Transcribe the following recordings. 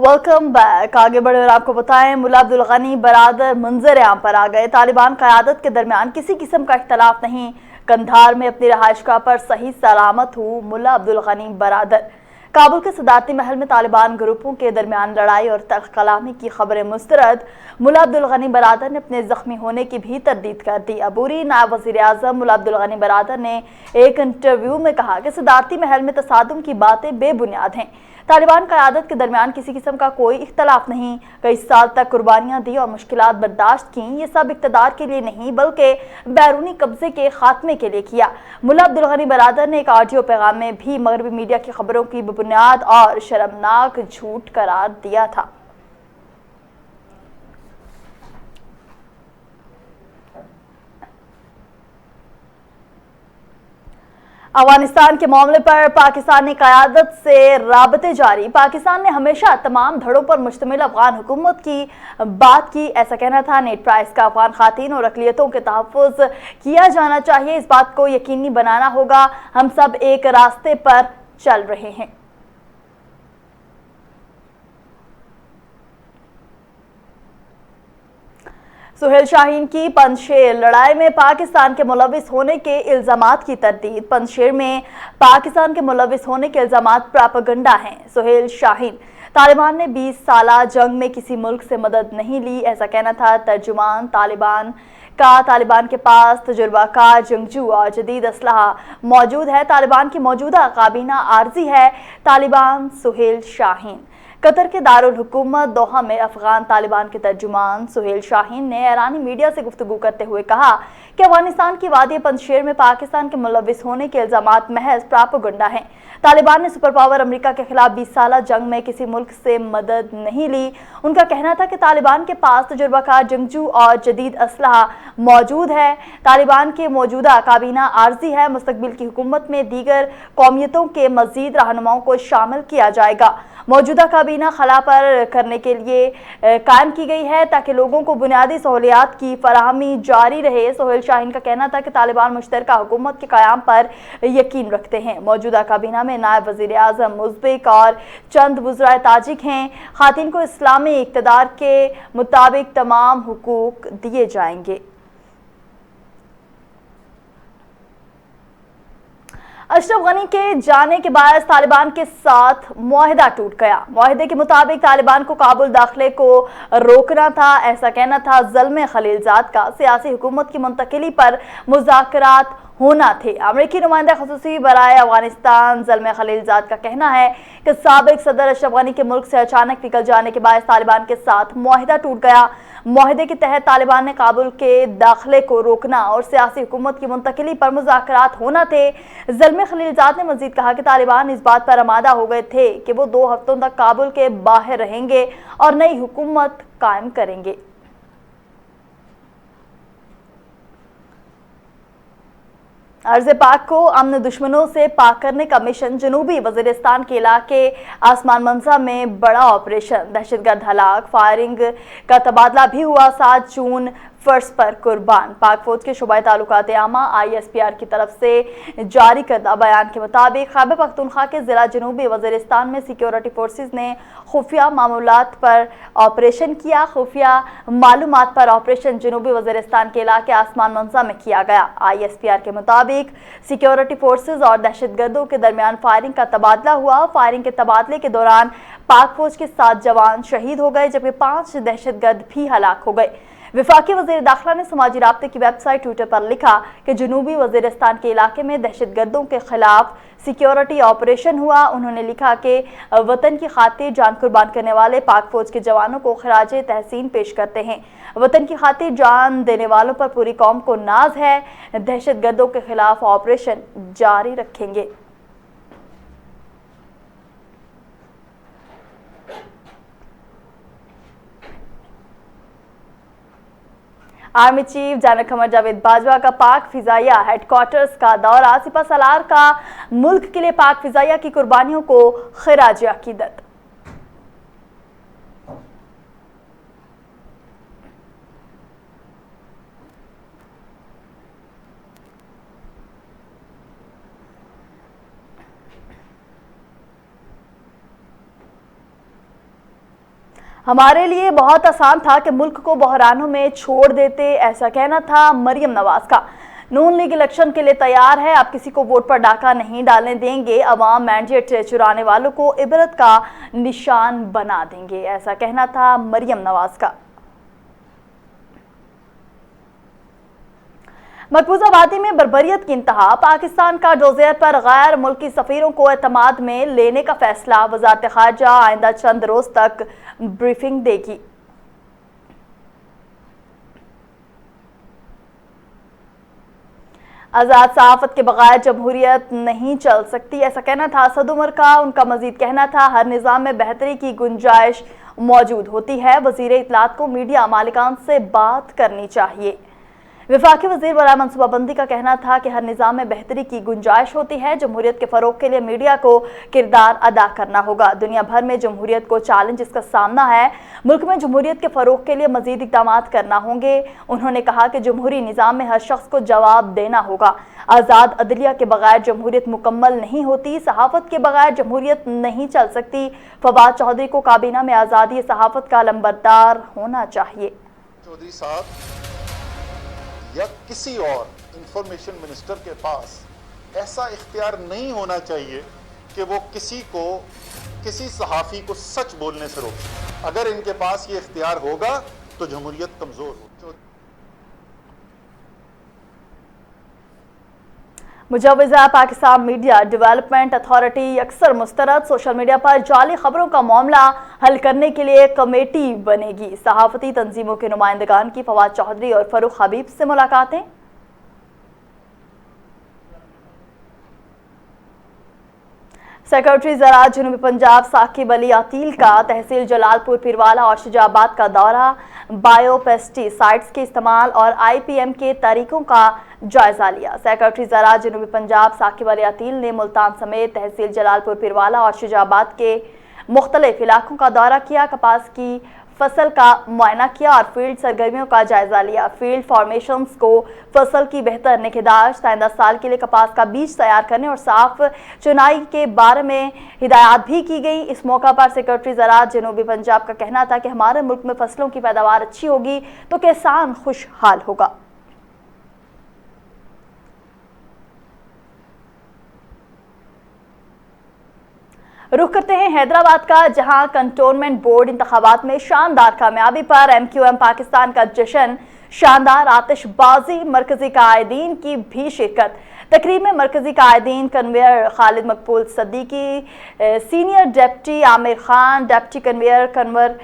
Welcome back. आगे बढ़े और आपको बताएं, मुल्ला अब्दुल गनी बरादर मंजर-ए-आम पर आ गए। तालिबान क़यादत के दरमियान किसी किस्म का इख्तलाफ नहीं। कंधार में अपनी रहायशगाह पर सही सलामत हूँ मुल्ला अब्दुल गनी बरादर। काबुल के सदारती महल में तालिबान ग्रुपों के दरमियान लड़ाई और तल्ख कलामी की खबरें मुस्तरद। मुल्ला अब्दुल गनी बरादर ने अपने जख्मी होने की भी तरदीद कर दी। अबूरी नायब वज़ीर आज़म मुल्ला अब्दुल गनी बरादर ने एक इंटरव्यू में कहा कि सदारती महल में तसादुम की बातें बेबुनियाद हैं। तालिबान क़यादत के दरमियान किसी किस्म का कोई इख्तलाफ नहीं। कई साल तक कुर्बानियां दी और मुश्किलात बर्दाश्त की। ये सब इक़्तिदार के लिए नहीं बल्कि बैरूनी कब्जे के खात्मे के लिए किया। मुल्ला अब्दुल गनी बरादर ने एक ऑडियो पैगाम में भी मगरबी मीडिया की खबरों की बेबुनियाद और शर्मनाक झूठ करार दिया था। अफगानिस्तान के मामले पर पाकिस्तानी क़यादत से राबते जारी। पाकिस्तान ने हमेशा तमाम धड़ों पर मुश्तमिल अफगान हुकूमत की बात की। ऐसा कहना था नेट प्राइस का। अफगान खातीन और अक़लियतों के तहफ़्फ़ुज़ किया जाना चाहिए, इस बात को यकीनी बनाना होगा। हम सब एक रास्ते पर चल रहे हैं। सुहेल शाहीन की पंजशेर लड़ाई में पाकिस्तान के मुलविस होने के इल्जामात की तरदीद। पंजशेर में पाकिस्तान के मुलविस होने के इल्जामात प्रोपेगेंडा हैं। सुहेल शाहीन, तालिबान ने 20 साला जंग में किसी मुल्क से मदद नहीं ली, ऐसा कहना था तर्जुमान तालिबान का। तालिबान के पास तजुर्बाकार जंगजू और जदीद असलहा मौजूद है। तालिबान की मौजूदा काबीना आर्जी है। तालिबान सुहेल शाहीन। कतर के दारुल हुकूमत दोहा में अफगान तालिबान के तर्जुमान सुहेल शाहीन ने ईरानी मीडिया से गुफ्तगू करते हुए कहा कि अफगानिस्तान की वादी पंजशेर में पाकिस्तान के मुलविस होने के इल्जामात महज प्रोपेगेंडा हैं। तालिबान ने सुपर पावर अमेरिका के खिलाफ 20 साला जंग में किसी मुल्क से मदद नहीं ली। उनका कहना था कि तालिबान के पास तजुर्बाकार जंगजू और जदीद असलहा मौजूद है। तालिबान की मौजूदा काबीना आर्जी है। मुस्तकबिल की हुकूमत में दीगर कौमियतों के मजीद रहनुमाओं को शामिल किया जाएगा। मौजूदा काबीना खला पर करने के लिए कायम की गई है ताकि लोगों को बुनियादी सहूलियात की फराहमी जारी रहे। सुहेल शाहीन का कहना था कि तालिबान मुश्तरका हुकूमत के क़याम पर यकीन रखते हैं। मौजूदा काबीना में नायब वज़ीर आज़म उज़्बेक और चंद वज़राए ताजिक हैं। खातिन को इस्लामी इक़्तिदार के मुताबिक तमाम हुकूक दिए जाएंगे। अशरफ गनी के जाने के बाद तालिबान के साथ मुआहिदा टूट गया। मुआहिदे के मुताबिक तालिबान को काबुल दाखिले को रोकना था, ऐसा कहना था ज़ल्मे खलीलजाद का। सियासी हुकूमत की मुंतकिली पर मुज़ाकरात होना थे। अमरीकी नुमाइंदा ख़ुसूसी बराए अफगानिस्तान ज़ल्मे खलीलजाद का कहना है कि साबिक सदर अशरफ गनी के मुल्क से अचानक निकल जाने के बाद तालिबान के साथ मुआहिदा टूट गया। मुआहिदे के तहत तालिबान ने काबुल के दाखिले को रोकना और सियासी हुकूमत की मुंतकिली पर मुज़ाकरात होना थे। ज़ल्मे खलीलजाद ने मजीद कहा कि तालिबान इस बात पर आमादा हो गए थे कि वो 2 हफ्तों तक काबुल के बाहर रहेंगे और नई हुकूमत कायम करेंगे। अर्ज़ पाक को अमन दुश्मनों से पाक करने का मिशन। जनूबी वज़ीरिस्तान के इलाके आसमान मंजा में बड़ा ऑपरेशन। दहशतगर्द हलाक। फायरिंग का तबादला भी हुआ। 7 जून फर्ज पर कुर्बान। पाक फौज के शुबाई ताल्लुकात आमा ISPR की तरफ से जारी करदा बयान के मुताबिक खैबर पख्तूनख्वा के ज़िला जनूबी वज़ीरिस्तान में सिक्योरिटी फोर्सेस ने खुफिया मामूलात पर ऑपरेशन किया। खुफिया मालूमात पर ऑपरेशन जनूबी वज़ीरिस्तान के इलाके आसमान मंजा में किया गया। ISPR के मुताबिक सिक्योरिटी फोर्सेस और दहशतगर्दों के दरमियान फायरिंग का तबादला हुआ। फायरिंग के तबादले के दौरान पाक फौज के 7 जवान शहीद हो गए जबकि 5 दहशतगर्द भी हलाक हो गए। विफाकी वज़ीर दाखिला ने समाजी राब्ते की वेबसाइट ट्विटर पर लिखा कि जनूबी वज़ीरिस्तान के इलाके में दहशतगर्दों के खिलाफ सिक्योरिटी ऑपरेशन हुआ। उन्होंने लिखा कि वतन की खातिर जान कुर्बान करने वाले पाक फौज के जवानों को खराजे तहसीन पेश करते हैं। वतन की खातिर जान देने वालों पर पूरी कौम को नाज है। दहशतगर्दों के खिलाफ ऑपरेशन जारी रखेंगे। Army chief general Qamar Javed Bajwa का पाक फिजाइया हेडक्वार्टर्स का दौरा। सिपह सलार का मुल्क के लिए पाक फिजाइया की कुर्बानियों को खिराज अकीदत। हमारे लिए बहुत आसान था कि मुल्क को बहरानों में छोड़ देते, ऐसा कहना था मरियम नवाज का। नून लीग इलेक्शन के लिए तैयार है, आप किसी को वोट पर डाका नहीं डालने देंगे, अवाम मैंडेट चुराने वालों को इबरत का निशान बना देंगे, ऐसा कहना था मरियम नवाज का। मकबूजा वादी में बर्बरियत की इंतहा, पाकिस्तान का डोजियर पर गैर मुल्की सफीरों को एतमाद में लेने का फैसला, वजारत खारजा आइंदा चंद रोज तक ब्रीफिंग देगी। आज़ाद सहाफत के बगैर जमहूरियत नहीं चल सकती, ऐसा कहना था असद उमर का। उनका मजीद कहना था हर निज़ाम में बेहतरी की गुंजाइश मौजूद होती है, वज़ीर इत्तलात को मीडिया मालिकान से बात करनी चाहिए। वफाकी वज़ीर बराए मनसूबाबंदी का कहना था कि हर निज़ाम में बेहतरी की गुंजाइश होती है, जमहूरियत के फ़रोग के लिए मीडिया को किरदार अदा करना होगा। दुनिया भर में जमहूरियत को चैलेंज का सामना है, मुल्क में जमहूरियत के फ़रोग के लिए मज़ीद इक़दाम करना होंगे। उन्होंने कहा कि जमहूरी निज़ाम में हर शख्स को जवाब देना होगा। आज़ाद अदलिया के बगैर जमहूरियत मुकम्मल नहीं होती, सहाफ़त के बगैर जमहूरियत नहीं चल सकती। फवाद चौधरी को काबीना में आज़ादी सहाफ़त का लंबरदार होना चाहिए। चौधरी साहब या किसी और इंफॉर्मेशन मिनिस्टर के पास ऐसा इख्तियार नहीं होना चाहिए कि वो किसी सहाफ़ी को सच बोलने से रोके। अगर इनके पास ये इख्तियार होगा तो जमहूरियत कमज़ोर होगी। मुजव्विज़ा पाकिस्तान मीडिया डेवलपमेंट अथॉरिटी अक्सर मुस्तरद, सोशल मीडिया पर जाली खबरों का मामला हल करने के लिए कमेटी बनेगी। सहाफ़ती तंजीमों के नुमाइंदगान की फवाद चौधरी और फरूख हबीब से मुलाकातें। सेक्रेटरी ज़राअत जनूबी पंजाब साकिब अली अतील का तहसील जलालपुर पीरवाला और शुजाबाद का दौरा, बायोपेस्टिसाइड्स के इस्तेमाल और IPM के तरीकों का जायजा लिया। सेक्रेटरी ज़राअत जनूबी पंजाब साकिब अली अतील ने मुल्तान समेत तहसील जलालपुर पीरवाला और शुजाबाद के मुख्तलिफ इलाकों का दौरा किया, कपास की फसल का मुआयना किया और फील्ड सरगर्मियों का जायजा लिया। फील्ड फॉर्मेशंस को फसल की बेहतर निगहदाश्त, आइंदा साल के लिए कपास का बीज तैयार करने और साफ चुनाई के बारे में हिदायत भी की गई। इस मौका पर सेक्रेटरी ज़राअत जनूबी पंजाब का कहना था कि हमारे मुल्क में फसलों की पैदावार अच्छी होगी तो किसान खुशहाल होगा। रुख करते हैं हैदराबाद का, जहां कंटोनमेंट बोर्ड इंतखाबात में शानदार कामयाबी पर MQM पाकिस्तान का जश्न, शानदार आतिशबाजी, मरकजी कायदीन की भी शिरकत। तकरीब में मरकजी कायदीन convener Khalid Maqbool Siddiqui, senior deputy Aamir Khan, deputy convener Kanwar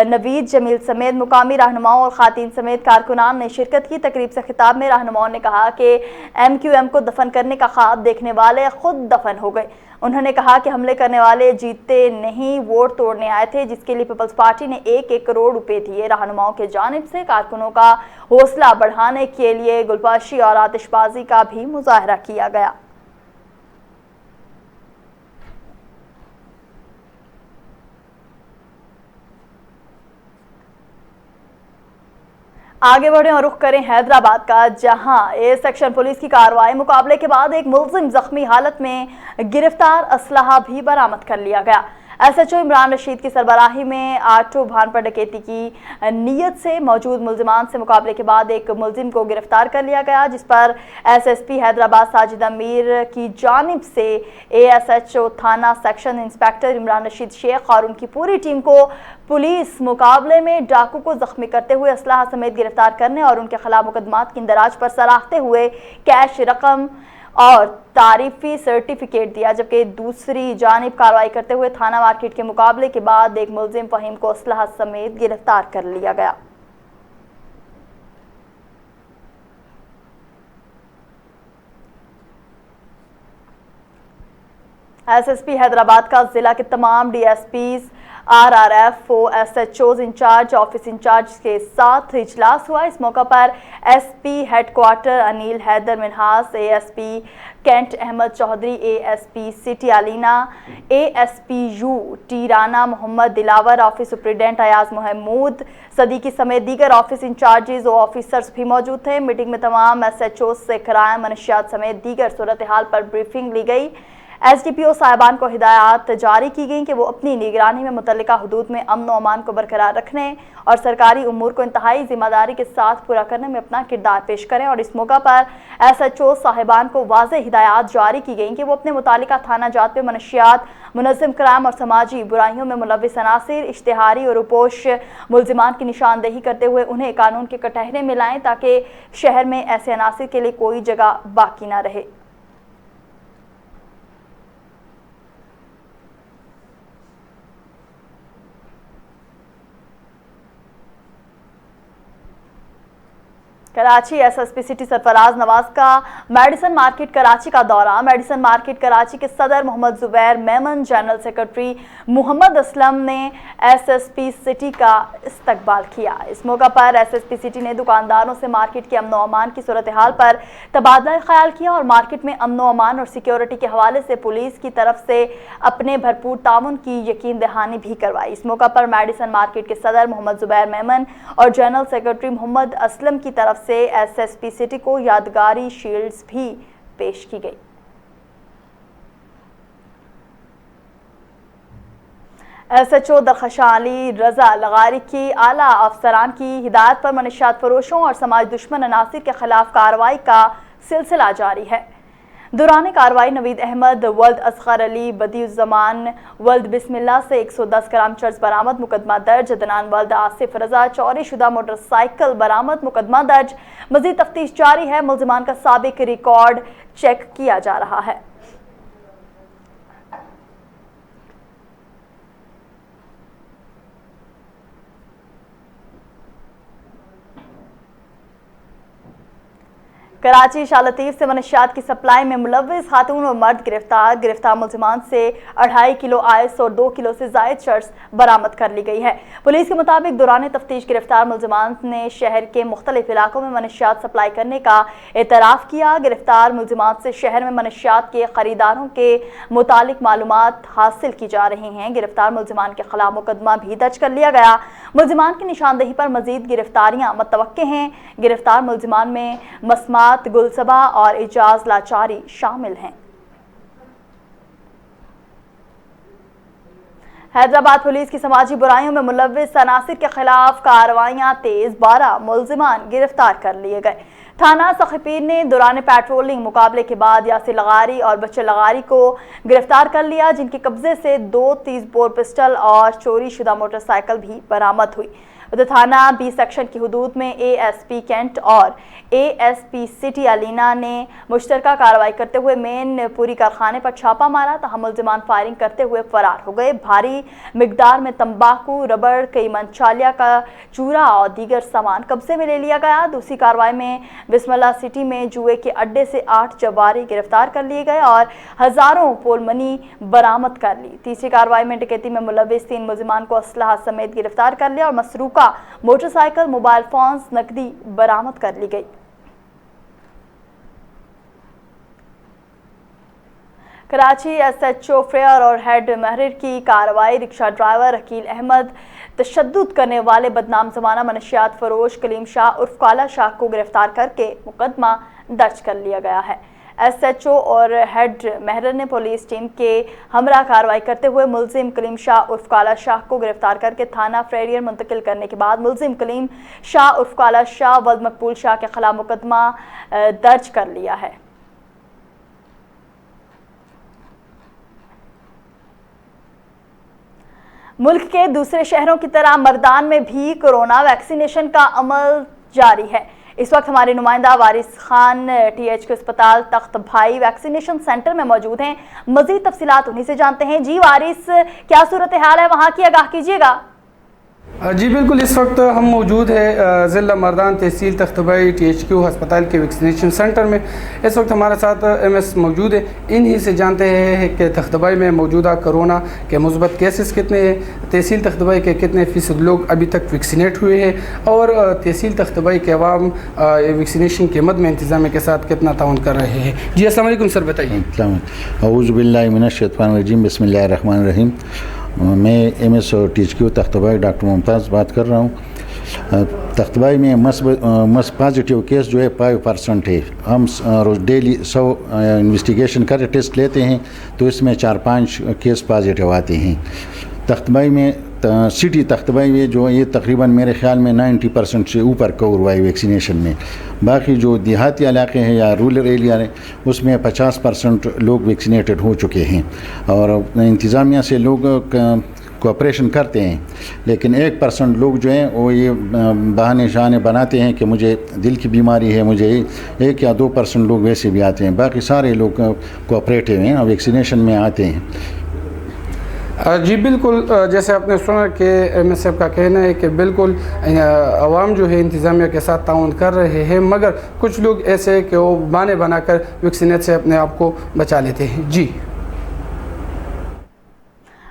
Naveed Jameel समेत मुकामी रहनुमाओं और खातीन समेत कारकुनान ने शिरकत की। तकरीब से खिताब में रहनुमाओं ने कहा कि MQM को दफन करने का ख्वाब देखने वाले खुद दफन हो गए। उन्होंने कहा कि हमले करने वाले जीतते नहीं, वोट तोड़ने आए थे, जिसके लिए पीपल्स पार्टी ने 1-1 करोड़ रुपए दिए। रहनुमाओं के जानिब से कारकुनों का हौसला बढ़ाने के लिए गुलबाशी और आतिशबाजी का भी मुजाहरा किया गया। आगे बढ़े और रुख करें हैदराबाद का, जहां ए सेक्शन पुलिस की कार्रवाई मुकाबले के बाद एक मुलजिम जख्मी हालत में गिरफ्तार, असलहा भी बरामद कर लिया गया। SHO इमरान रशीद की सरबराही में आटो भान पर डकैती की नीयत से मौजूद मुलजिमान से मुकाबले के बाद एक मुलजिम को गिरफ्तार कर लिया गया, जिस पर SSP हैदराबाद साजिदा मीर की जानिब से ASHO थाना सेक्शन इंस्पेक्टर इमरान रशीद शेख और उनकी पूरी टीम को पुलिस मुकाबले में डाकू को जख्मी करते हुए असलहा समेत गिरफ्तार करने और उनके खिलाफ मुकदमात की इंदराज पर सराहते हुए कैश रकम और तारीफी सर्टिफिकेट दिया। जबकि दूसरी जानिब कार्रवाई करते हुए थाना मार्केट के मुकाबले के बाद एक मुलजिम फहीम को असलहा समेत गिरफ्तार कर लिया गया। SSP हैदराबाद का जिला के तमाम DSPs, RRF, SHOs incharge, office incharge के साथ इजलास हुआ। इस मौका पर SP headquarter Anil Haider Minhas, ASP cantt Ahmed Chaudhry, ASP city Alina, ASPU टी राना मोहम्मद दिलावर, ऑफिस सुप्रिटेंडेंट अयाज महमूद सदीकी समेत दीगर ऑफिस इंचार्जेस और ऑफिसर्स भी मौजूद थे। मीटिंग में तमाम SHOs से कराए मनशियात समेत दीगर सूरत हाल पर ब्रीफिंग ली गई। एसडीपीओ साहिबान को हिदायत जारी की गई कि वो अपनी निगरानी में मुतल्लिका हुदूद में अमन व अमान को बरकरार रखने और सरकारी उमूर को इंतहाई जिम्मेदारी के साथ पूरा करने में अपना किरदार पेश करें। और इस मौका पर SHO साहिबान को वाज़ेह हिदायत जारी की गई कि वो अपने मुतालिका थाना जात पे मनशियात, मुनज़्ज़म क्राइम और समाजी बुराइयों में मुलव्विस अनासिर, इश्तिहारी और रुपोश मुल्जिमान की निशानदेही करते हुए उन्हें कानून के कटहरे में लाएं ताकि शहर में ऐसे अनासिर के लिए कोई जगह बाकी न रहे। कराची SSP सिटी सरफराज नवाज का मेडिसन मार्केट कराची का दौरा। मेडिसन मार्केट कराची के सदर मोहम्मद जुबैर मेमन, जनरल सेक्रेटरी मोहम्मद असलम ने SSP सिटी का इस्तकबाल किया। इस मौका पर SSP सिटी ने दुकानदारों से मार्केट के अमन व अमान की सूरत हाल पर तबादला ख्याल किया और मार्केट में अमन व अमान और सिक्योरिटी के हवाले से पुलिस की तरफ से अपने भरपूर ताउन की यकीन दहानी भी करवाई। इस मौका पर मेडिसन मार्केट के सदर मोहम्मद जुबैर मेमन और जनरल सेक्रेटरी मोहम्मद असलम की तरफ से SSP सिटी को यादगारी शील्ड्स भी पेश की गई। SHO दरख्शां अली रजा लगारी की आला अफसरान की हिदायत पर मनशियात फरोशों और समाज दुश्मन अनासिर के खिलाफ कार्रवाई का सिलसिला जारी है। दौरान कार्रवाई नवीद अहमद, वल्द असगर अली, बदीउज़्ज़मान वल्द बिस्मिल्लाह से 110 ग्राम चर्स बरामद, मुकदमा दर्ज। अदनान वल्द आसिफ रजा चोरी शुदा मोटरसाइकिल बरामद, मुकदमा दर्ज। मजीद तफ्तीश जारी है। मुल्जिमान का साबिक रिकॉर्ड चेक किया जा रहा है। कराची शाह लतीफ से मनशियात की सप्लाई में मुलव्विस खातून और मर्द गिरफ्तार मुल्जिमान से 2.5 किलो आइस और 2 किलो से जायद शर्ट्स बरामद कर ली गई है। पुलिस के मुताबिक दौरान तफ्तीश गिरफ्तार मुल्जिमान ने शहर के मुख्तलिफ इलाकों में मनशियात सप्लाई करने का एतराफ़ किया। गिरफ्तार मुल्जिमान से शहर में मनशियात के खरीदारों के मुतालिक मालूमात हासिल की जा रही हैं। गिरफ्तार मुल्जिमान के खिलाफ मुकदमा भी दर्ज कर लिया गया। मुल्जिमान की निशानदेही पर मजीद गिरफ्तारियां मुतवक्के हैं। गिरफ्तार मुल्जिमान में मस्मा, गुलसबा और इजाज लाचारी शामिल हैं। हैदराबाद पुलिस की समाजी बुराइयों में मुलव्विस अनासिर के खिलाफ कार्रवाइयां तेज। 12 मुल्जिमान गिरफ्तार कर लिए गए। थाना सखीपीर ने दौरान पेट्रोलिंग मुकाबले के बाद यासिर लगारी और बच्चे लगारी को गिरफ्तार कर लिया, जिनके कब्जे से 2 30 बोर पिस्टल और चोरी शुदा मोटरसाइकिल भी बरामद हुई। उधर थाना B सेक्शन की हुदूद में ASP कैंट और ASP सिटी अलीना ने मुश्तरका कार्रवाई करते हुए मेन पूरी कारखाने पर छापा मारा। तहम मुल्जिमान फायरिंग करते हुए फरार हो गए। भारी मिकदार में तंबाकू, रबड़, कई मंचालिया का चूरा और दीगर सामान कब्जे में ले लिया गया। दूसरी कार्रवाई में बिस्मिल्लाह सिटी में जुए के अड्डे से 8 जवारी गिरफ्तार कर लिए गए और हजारों पोल मनी बरामद कर ली। तीसरी कार्रवाई में डकैती में मुलव्विस 3 मुल्जिमान को असलहा समेत गिरफ्तार कर लिया और मसरूका मोटरसाइकिल, मोबाइल फोन्स, नकदी बरामद कर ली गई। कराची SHO फेयर और हेड महरिर की कार्रवाई। रिक्शा ड्राइवर अकील अहमद, तशद्दुद करने वाले बदनाम जमाना मनशियात फरोश कलीम शाह उर्फ काला शाह को गिरफ्तार करके मुकदमा दर्ज कर लिया गया है। SHO और हेड महरिर ने पुलिस टीम के हमरा कार्रवाई करते हुए मुल्जिम कलीम शाह उर्फ काला शाह को गिरफ्तार करके थाना फ्रेरियर मुंतकिल करने के बाद मुल्जिम कलीम शाह उर्फ काला शाह वल्द मकबूल शाह के खिलाफ मुकदमा दर्ज कर लिया है। मुल्क के दूसरे शहरों की तरह मर्दान में भी कोरोना वैक्सीनेशन का अमल जारी है। इस वक्त हमारे नुमाइंदा वारिस खान THQ अस्पताल तख्त भाई वैक्सीनेशन सेंटर में मौजूद हैं। मजीद तफसीलात उन्हीं से जानते हैं। जी वारिस, क्या सूरत हाल है वहाँ की, आगाह कीजिएगा। जी बिल्कुल, इस वक्त हम मौजूद है ज़िला मर्दान तहसील तख्तभाई THQ अस्पताल के वैक्सीनेशन सेंटर में। इस वक्त हमारे साथ MS मौजूद है। इन्हीं से जानते हैं कि तख्तभाई में मौजूदा कोरोना के मुस्बत केसेस कितने हैं, तहसील तख्तभाई के कितने फ़ीसद लोग अभी तक वैक्सीनेट हुए हैं और तहसील तख्तभाई के अवाम वैक्सीनेशन के मद में इंतज़ाम के साथ कितना ताउन कर रहे हैं। जी अस्सलाम वालेकुम सर, बताइए। औज़ु बिल्लाहि मिनश शैतानिर रजीम, बिस्मिल्लाहिर रहमानिर रहीम। मैं MS और THQ तख्तभाई डॉक्टर मुमताज़ बात कर रहा हूँ। तख्तबाई में मस पॉजिटिव केस जो है 5% है। हम रोज़ डेली 100 इन्वेस्टिगेशन कर टेस्ट लेते हैं तो इसमें 4-5 केस पॉजिटिव आते हैं। तख्तबाई में सिटी तख्तबाई में जो ये तकरीबन मेरे ख्याल में 90% से ऊपर कवर हुआ है वैक्सीनेशन में। बाकी जो देहाती इलाके हैं या रूरल एरिया हैं उसमें 50% लोग वैक्सीनेटेड हो चुके हैं और इंतज़ामिया से लोग कोऑपरेशन करते हैं, लेकिन 1% लोग जो हैं वो ये बहाने शहाने बनाते हैं कि मुझे दिल की बीमारी है, मुझे 1 या 2% लोग वैसे भी आते हैं। बाकी सारे लोग कोऑपरेटिव हैं और वैक्सीनेशन में आते हैं। जी बिल्कुल, जैसे आपने सुना कि MSF का कहना है कि बिल्कुल आवाम जो है इंतज़ामिया के साथ ताउन कर रहे हैं, मगर कुछ लोग ऐसे हैं कि वो बहाने बनाकर वैक्सीनेट से अपने आप को बचा लेते हैं। जी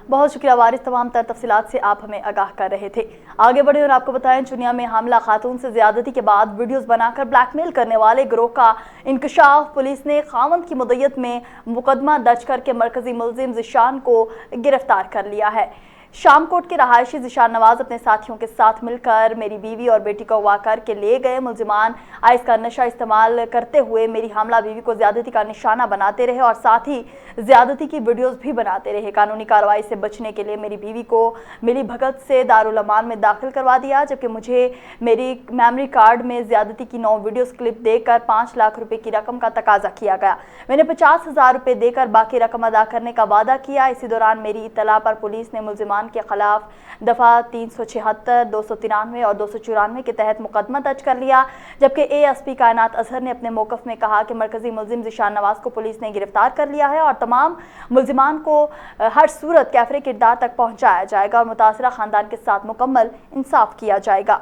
बहुत शुक्रिया वारिस, तमाम तर तफसीलात से आप हमें आगाह कर रहे थे। आगे बढ़े और आपको बताएं, चुनिया में हमला खातून से ज्यादती के बाद वीडियोस बनाकर ब्लैकमेल करने वाले गिरोह का इंकशाफ। पुलिस ने खावंद की मुद्दत में मुकदमा दर्ज करके मरकजी मुलजिम ज़िशान को गिरफ्तार कर लिया है। शामकोट के रहायशी ज़िशान नवाज अपने साथियों के साथ मिलकर मेरी बीवी और बेटी को अगवा करके ले गए। मुलजिमान आइस का नशा इस्तेमाल करते हुए मेरी हामला बीवी को ज्यादती का निशाना बनाते रहे और साथ ही ज्यादती की वीडियोस भी बनाते रहे। कानूनी कार्रवाई से बचने के लिए मेरी बीवी को मिली भगत से दारुल अमान में दाखिल करवा दिया, जबकि मुझे मेरी मेमोरी कार्ड में ज्यादती की 9 वीडियोस क्लिप देकर 5 लाख रुपए की रकम का तकाजा किया गया। मैंने 50,000 रुपए देकर बाकी रकम अदा करने का वादा किया। इसी दौरान मेरी इत्तला पर पुलिस ने मुलजिमान के खिलाफ दफा 376, 293 और 294 के तहत मुकदमा दर्ज कर लिया, जबकि ASP कायनात अजहर ने अपने मौक़िफ़ में कहा कि मरकजी मुलजिम ज़िशान नवाज को पुलिस ने गिरफ्तार कर लिया है और तमाम मुलजिमान को हर सूरत कैफरे किरदार तक पहुँचाया जाएगा और मुतासरा ख़ानदान के साथ मुकम्मल इंसाफ किया जाएगा।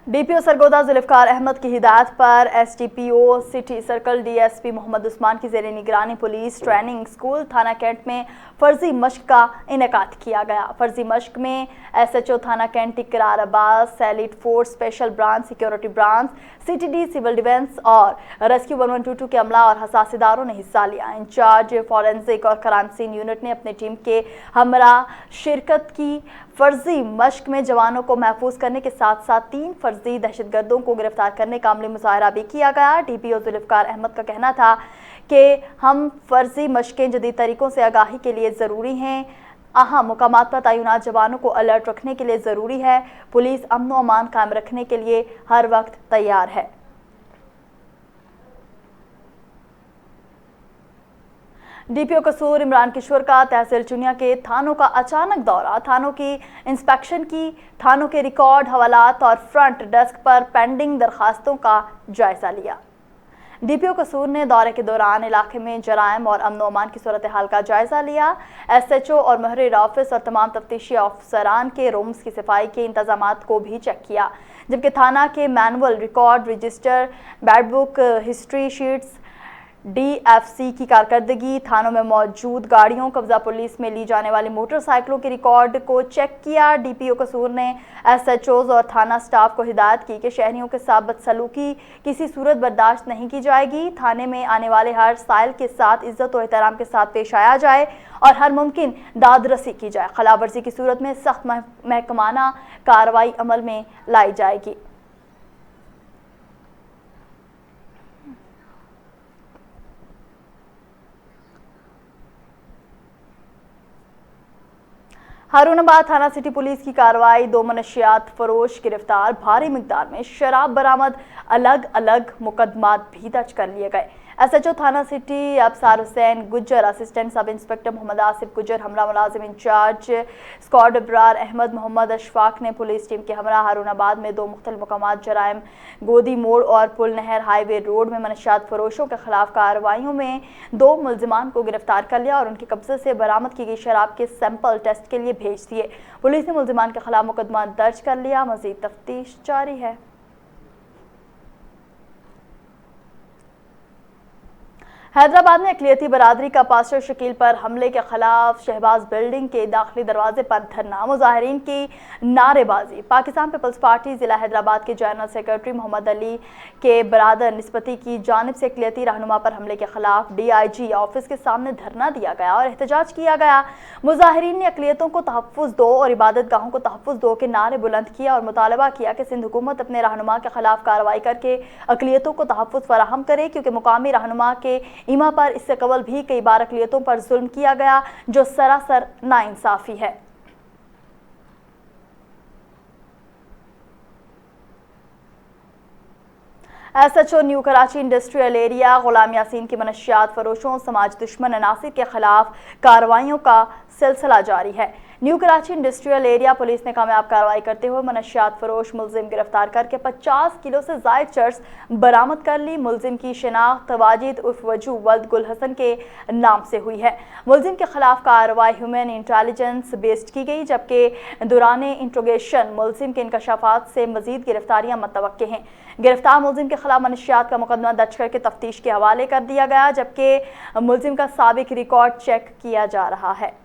DPO सरगोदा जुल्फ़िकार अहमद की हिदायत पर SDPO city circle DSP Mohammad Usman की ज़ेरे निगरानी पुलिस ट्रेनिंग स्कूल थाना कैंट में फ़र्जी मश्क का इनेकाद किया गया। फ़र्जी मश्क में SHO थाना cantt Ikrar Abbas, elite force special branch, security branch, CTD civil defence और रेस्क्यू 1122 के अमला और हसास इदारों ने हिस्सा लिया। इंचार्ज फॉरेंसिक और क्राइम सीन यूनिट ने अपनी टीम के हमरा शिरकत की। फर्जी मश्क में जवानों को महफूज करने के साथ साथ 3 फर्जी दहशतगर्दों को गिरफ्तार करने का अमली मुजाहरा भी किया गया। DPO जुल्फ़िकार अहमद का कहना था कि हम फर्जी मश्कें जदीद तरीक़ों से आगाही के लिए ज़रूरी हैं, अहम मुकामात पर तैनात जवानों को अलर्ट रखने के लिए ज़रूरी है। पुलिस अमन व अमान कायम रखने के लिए हर वक्त तैयार है। DPO कसूर इमरान किशोर का तहसील चुनिया के थानों का अचानक दौरा, थानों की इंस्पेक्शन की, थानों के रिकॉर्ड, हवालात और फ्रंट डेस्क पर पेंडिंग दरखास्तों का जायजा लिया। DPO कसूर ने दौरे के दौरान इलाके में जराइम और अमन अमान की सूरत हाल का जायजा लिया। SHO और महरीर ऑफिस और तमाम तफ्तीशी अफसरान के रूम्स की सफाई के इंतजामात को भी चेक किया, जबकि थाना के manual, record, register, bad book, history sheets, DFC की कारकर्दगी, थानों में मौजूद गाड़ियों, कब्जा पुलिस में ली जाने वाली मोटरसाइकिलों के रिकॉर्ड को चेक किया। DPO कसूर ने SHOs और थाना स्टाफ को हिदायत की कि शहरियों के साथ बदसलूकी किसी सूरत बर्दाश्त नहीं की जाएगी। थाने में आने वाले हर साइल के साथ इज्जत और एहतराम के साथ पेश आया जाए और हर मुमकिन दादरसी की जाए। खिलाफवर्जी की सूरत में सख्त महकमाना कार्रवाई अमल में लाई जाएगी। हारूनाबाद थाना सिटी पुलिस की कार्रवाई, 2 मनशियात फरोश गिरफ्तार, भारी मिकदार में शराब बरामद, अलग अलग मुकदमात भी दर्ज कर लिए गए। SHO थाना city Afsar Hussain Gujjar, assistant sub inspector Mohammad Asif Gujjar, हमरा मुलाजिम इंचार्ज स्क्वाड अब्रार अहमद मोहम्मद अशफाक ने पुलिस टीम के हमरा हारूनाबाद में 2 मुख्तलिफ मकामात जराइम, गोदी मोड़ और पुल नहर हाईवे रोड में मनशियात फरोशों के खिलाफ कार्रवाइयों में 2 मुलजिमान को गिरफ्तार कर लिया और उनके कब्जे से बरामद की गई शराब के सैंपल टेस्ट के लिए भेज दिए। पुलिस ने मुलजिमान के खिलाफ मुकदमा दर्ज कर लिया, मजीद तफ्तीश जारी है। हैदराबाद में अक़लियती बरादरी का पास्टर शकील पर हमले के खिलाफ शहबाज बिल्डिंग के दाखिली दरवाजे पर धरना, मुजाहिरीन की नारेबाजी। पाकिस्तान पीपल्स पार्टी जिला हैदराबाद के जनरल सेक्रेटरी मोहम्मद अली के बरादर निस्बती की जानिब से अक़लियती रहनुमा पर हमले के खिलाफ DIG ऑफिस के सामने धरना दिया गया और एहतजाज किया गया। मुजाहिरीन ने अक़लियतों को तहफ़्फ़ुज़ दो और इबादत गाहों को तहफ़्फ़ुज़ दो के नारे बुलंद किया और मुतालबा किया कि सिंध हुकूमत अपने रहनुमा के खिलाफ कार्रवाई करके अक़लियतों को तहफ़्फ़ुज़ फराहम करे, क्योंकि मुकामी रहनुमा के ईमा पर इससे कबल भी कई बार अक़लियतों पर जुल्म किया गया, जो सरासर नाइंसाफ़ी है। SHO new Karachi industrial area Ghulam Yaseen की मनशियात फरोशों समाज दुश्मन अनासिर के खिलाफ कार्रवाइयों का सिलसिला जारी है। New Karachi industrial area police ने कामयाब कार्रवाई करते हुए मनशियात फरोश मुलजिम गिरफ्तार करके 50 किलो से ज़ायद चर्स बरामद कर ली। मुलजिम की शिनाख्त वाजिद उर्फ वजू वल्द गुल हसन के नाम से हुई है। मुलजिम के खिलाफ कार्रवाई ह्यूमन इंटेलिजेंस बेस्ड की गई, जबकि दौरान इंट्रोगेशन मुलजिम के इंकशाफात से मजीद गिरफ्तारियां मुतवक्के हैं। गिरफ्तार मुलजिम के खिलाफ मनशियात का मुकदमा दर्ज करके तफ्तीश के हवाले कर दिया गया, जबकि मुलजिम का साबिक रिकॉर्ड चेक किया जा रहा है।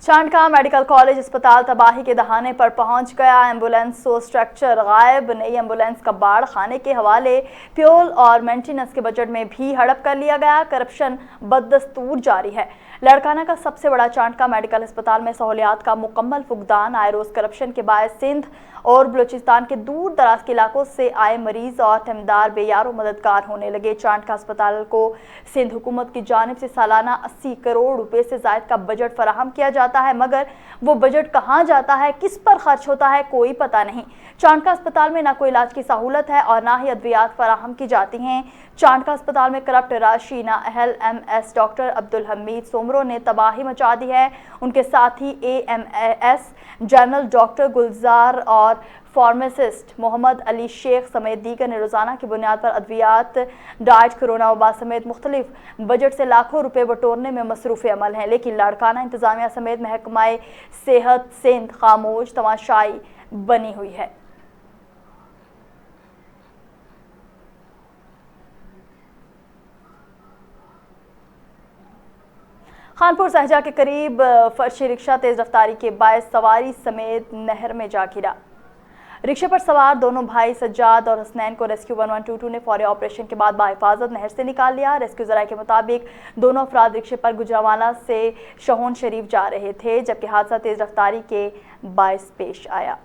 चांडका मेडिकल कॉलेज अस्पताल तबाही के दहाने पर पहुंच गया। एम्बुलेंस स्ट्रक्चर गायब, नई एम्बुलेंस का बाड़ खाने के हवाले, फ्यूल और मेंटेनेंस के बजट में भी हड़प कर लिया गया। करप्शन बदस्तूर जारी है। लड़काना का सबसे बड़ा चांडका मेडिकल अस्पताल में सहूलियात का मुकम्मल फुकदान। आए रोज करप्शन के बायस सिंध और बलूचिस्तान के दूर दराज के इलाकों से आए मरीज और ठेकेदार बेयारो मददगार होने लगे। चांडका अस्पताल को सिंध हुकूमत की जानिब से सालाना 80 करोड़ रुपए से ज़ायद का बजट फराहम किया जाता है, मगर वो बजट कहाँ जाता है, किस पर खर्च होता है, कोई पता नहीं। चांडका अस्पताल में ना कोई इलाज की सहूलत है और ना ही अद्वियात फराहम की जाती हैं। चांडका अस्पताल में करप्ट राशि नाअहल MS डॉक्टर अब्दुल हमीद सोमरो ने तबाही मचा दी है। उनके साथ ही AMS जनरल डॉक्टर गुलजार और फार्मासिस्ट मोहम्मद अली शेख समेत दीगर ने रोजाना की बुनियाद पर अद्वियात, डाइट, कोरोना वबा समेत मुख्तलिफ बजट से लाखों रुपए बटोरने में मसरूफ़ अमल हैं। लेकिन लाड़काना इंतजामिया समेत महकमा सेहत सिंध खामोश तमाशाई बनी हुई है। खानपुर सहजा के करीब फर्शी रिक्शा तेज रफ्तारी के बायस सवारी समेत नहर में जा गिरा। रिक्शे पर सवार दोनों भाई सज्जाद और हसनैन को रेस्क्यू 1122 ने फौरी ऑपरेशन के बाद बाहिफाजत नहर से निकाल लिया। रेस्क्यू ज़राए के मुताबिक दोनों अफराद रिक्शे पर गुजरावाला से शहोन शरीफ जा रहे थे, जबकि हादसा तेज रफ्तारी के बायस पेश आया।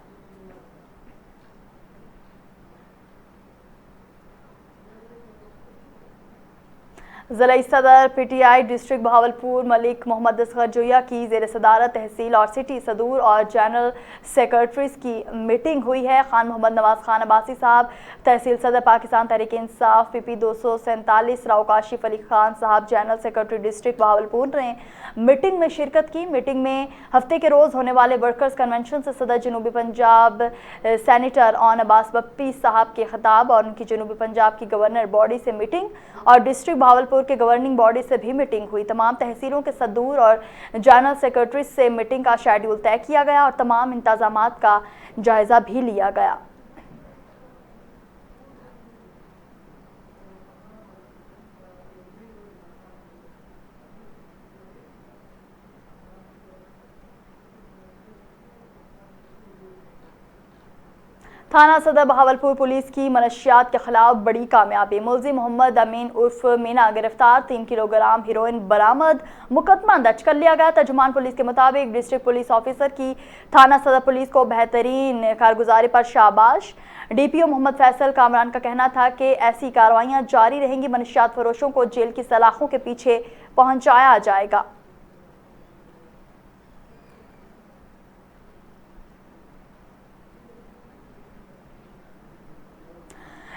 ज़िला सदर PTI डिस्ट्रिक्ट बहावलपुर मलिक मोहम्मद असगर जोया की ज़ेर सदारत तहसील और सिटी सदूर और जनरल सेक्रेटरीज की मीटिंग हुई है। खान मोहम्मद नवाज खान अब्बासी साहब तहसील सदर पाकिस्तान तहरीक इंसाफ PP 247, राव काशिफ अली खान साहब जनरल सेक्रेटरी डिस्ट्रिक्ट बहावलपुर ने मीटिंग में शिरकत की। मीटिंग में हफ्ते के रोज़ होने वाले वर्कर्स कन्वेंशन से सदर जनूबी पंजाब सेनेटर ऑन अब्बास बप्पी साहब के खिताब और उनकी जनूबी पंजाब की गवर्नर बॉडी से मीटिंग और डिस्ट्रिक्ट बहावलपुर के गवर्निंग बॉडी से भी मीटिंग हुई। तमाम तहसीलों के सदूर और जनरल सेक्रेटरी से मीटिंग का शेड्यूल तय किया गया और तमाम इंतजामात का जायजा भी लिया गया। थाना सदर बहावलपुर पुलिस की मनशियात के खिलाफ बड़ी कामयाबी। मुलजिम मोहम्मद अमीन उर्फ मीना गिरफ्तार, 3 किलोग्राम हीरोइन बरामद, मुकदमा दर्ज कर लिया गया। तर्जुमान पुलिस के मुताबिक डिस्ट्रिक्ट पुलिस ऑफिसर की थाना सदर पुलिस को बेहतरीन कारगुजारी पर शाबाश। DPO मोहम्मद फैसल कामरान का कहना था कि ऐसी कार्रवाइयाँ जारी रहेंगी, मनशियात फरोशों को जेल की सलाखों के पीछे पहुँचाया जाएगा।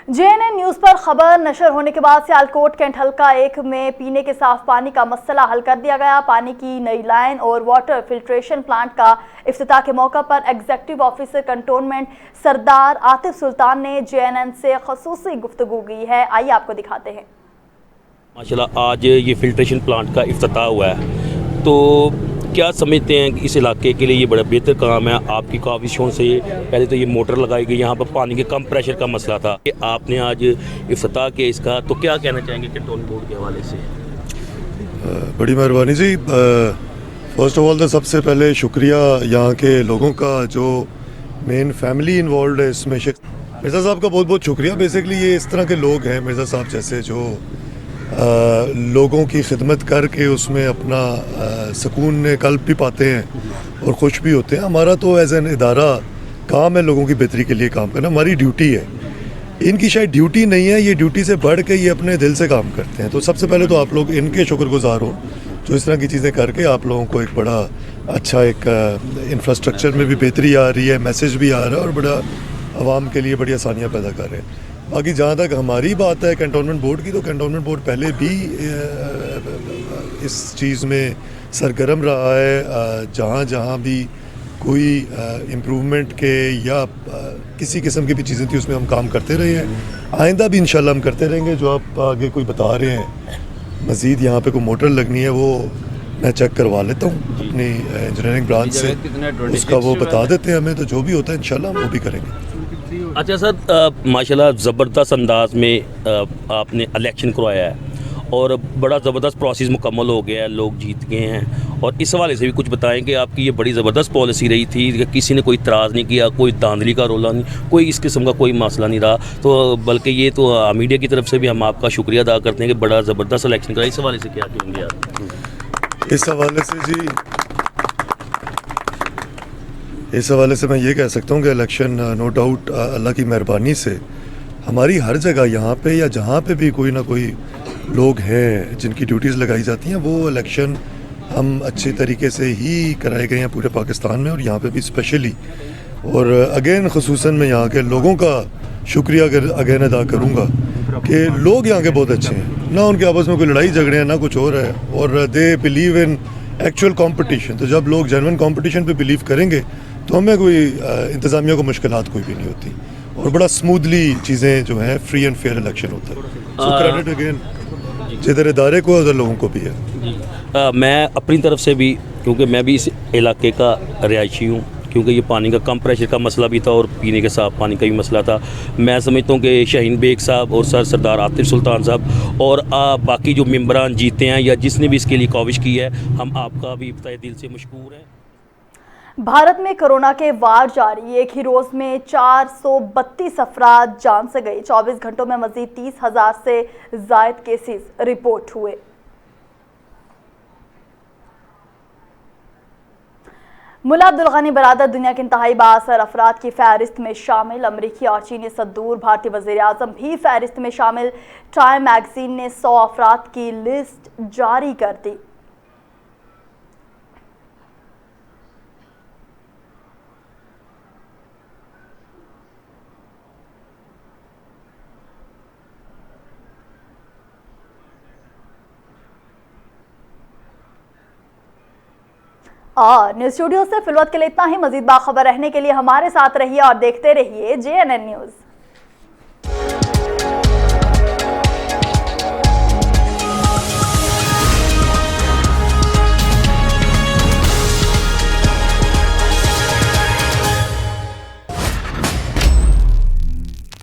JNN न्यूज़ पर खबर नशर होने के बाद सियालकोट कैंट हल्का 1 में पीने के साफ पानी का मसला हल कर दिया गया। पानी की नई लाइन और वाटर फिल्ट्रेशन प्लांट का इफ्तिताह के मौका पर एग्जीक्यूटिव ऑफिसर कंटोनमेंट सरदार आतिफ सुल्तान ने JNN से खसूसी गुफ्तगू की है। आइए आपको दिखाते हैं। माशाल्लाह आज ये फिल्ट्रेशन प्लांट का इफ्तिताह हुआ है, तो क्या समझते हैं कि इस इलाके के लिए ये बड़ा बेहतर काम है? आपकी काविशों से पहले तो ये मोटर लगाई गई, यहाँ पर पानी के कम प्रेशर का मसला था, कि आपने आज इफ्तिताह किया इसका, तो क्या कहना चाहेंगे कैंटोनमेंट बोर्ड के हवाले से? बड़ी मेहरबानी जी। फर्स्ट ऑफ ऑल तो सबसे पहले शुक्रिया यहाँ के लोगों का जो मेन फैमिली इन्वॉल्व है इसमें। मिर्ज़ा साहब का बहुत बहुत शुक्रिया। बेसिकली ये इस तरह के लोग हैं मिर्ज़ा साहब जैसे, जो लोगों की खिदमत करके उसमें अपना सुकून कल्ब भी पाते हैं और खुश भी होते हैं। हमारा तो एज एन इदारा काम है लोगों की बेहतरी के लिए काम करना, हमारी ड्यूटी है। इनकी शायद ड्यूटी नहीं है, ये ड्यूटी से बढ़ के ये अपने दिल से काम करते हैं। तो सबसे पहले तो आप लोग इनके शुक्रगुजार हो जो इस तरह की चीज़ें करके आप लोगों को एक बड़ा अच्छा एक इंफ्रास्ट्रक्चर में भी बेहतरी आ रही है, मैसेज भी आ रहा है और बड़ा आवाम के लिए बड़ी आसानियाँ पैदा कर रहे हैं। बाकी जहाँ तक हमारी बात है कैंटोनमेंट बोर्ड की, तो कैंटोनमेंट बोर्ड पहले भी इस चीज़ में सरगर्म रहा है। जहाँ जहाँ भी कोई इम्प्रूवमेंट के या किसी किस्म की भी चीज़ें थी उसमें हम काम करते रहे हैं। आइंदा भी इंशाल्लाह हम करते रहेंगे। जो आप आगे कोई बता रहे हैं मज़ीद यहाँ पे कोई मोटर लगनी है, वो मैं चेक करवा लेता हूँ अपनी इंजीनियरिंग ब्रांच से, उसका वो बता देते हैं हमें। तो जो भी होता है इंशाल्लाह हम वो भी करेंगे। अच्छा सर, माशाल्लाह ज़बरदस्त अंदाज में आपने इलेक्शन करवाया है और बड़ा ज़बरदस्त प्रोसेस मुकम्मल हो गया है, लोग जीत गए हैं। और इस हवाले से भी कुछ बताएं कि आपकी ये बड़ी ज़बरदस्त पॉलिसी रही थी कि किसी ने कोई इतराज़ नहीं किया, कोई धांधली का रोला नहीं, कोई इस किस्म का कोई मसला नहीं रहा। तो बल्कि ये तो मीडिया की तरफ से भी हम आपका शुक्रिया अदा करते हैं कि बड़ा ज़बरदस्त इलेक्शन करा। इस हवाले से क्या कहेंगे आप? इस हवाले से जी, इस हवाले से मैं ये कह सकता हूँ कि इलेक्शन नो डाउट अल्लाह की मेहरबानी से हमारी हर जगह यहाँ पे या जहाँ पे भी कोई ना कोई लोग हैं जिनकी ड्यूटीज़ लगाई जाती हैं, वो इलेक्शन हम अच्छे तरीके से ही कराए गए हैं पूरे पाकिस्तान में और यहाँ पे भी स्पेशली। और अगेन ख़ुसूसन मैं यहाँ के लोगों का शुक्रिया अगेन अदा करूँगा कि लोग यहाँ के बहुत अच्छे हैं, ना उनके आपस में कोई लड़ाई झगड़े हैं ना कुछ और है, और they believe in actual competition. तो जब लोग जेन्युइन कंपटीशन पे बिलीव करेंगे तो हमें कोई इंतज़ामिया को मुश्किलात कोई भी नहीं होती और बड़ा स्मूथली चीज़ें जो हैं फ्री एंड फेयर इलेक्शन होता है। सो क्रेडिट अगेन जिधर इदारे को उधर लोगों को भी है। मैं अपनी तरफ से भी, क्योंकि मैं भी इस इलाके का रिहायशी हूँ, क्योंकि ये पानी का कम प्रेशर का मसला भी था और पीने के साफ पानी का भी मसला था। मैं समझता हूँ कि शाहीन बेग साहब और सरदार आतिफ सुल्तान साहब और बाकी जो मेंबरान जीते हैं या जिसने भी इसके लिए काविश की है, हम आपका भी तहे दिल से मशकूर हैं। भारत में कोरोना के वार जारी, एक ही रोज में 432 अफराद जान से गए। 24 घंटों में मजीद 30,000 से जायद केसेस रिपोर्ट हुए। मुल्ला अब्दुल गनी बरादर दुनिया के इंतहाई बाअसर अफराद की फहरिस्त में शामिल। अमरीकी और चीनी सद्दूर भारतीय वज़ीर आज़म भी फहरिस्त में शामिल। टाइम मैगजीन ने 100 अफराद की लिस्ट जारी कर दी। और न्यूज़ स्टूडियो से फिलवत के लिए इतना ही। मजीद बाखबर रहने के लिए हमारे साथ रहिए और देखते रहिए JNN न्यूज़।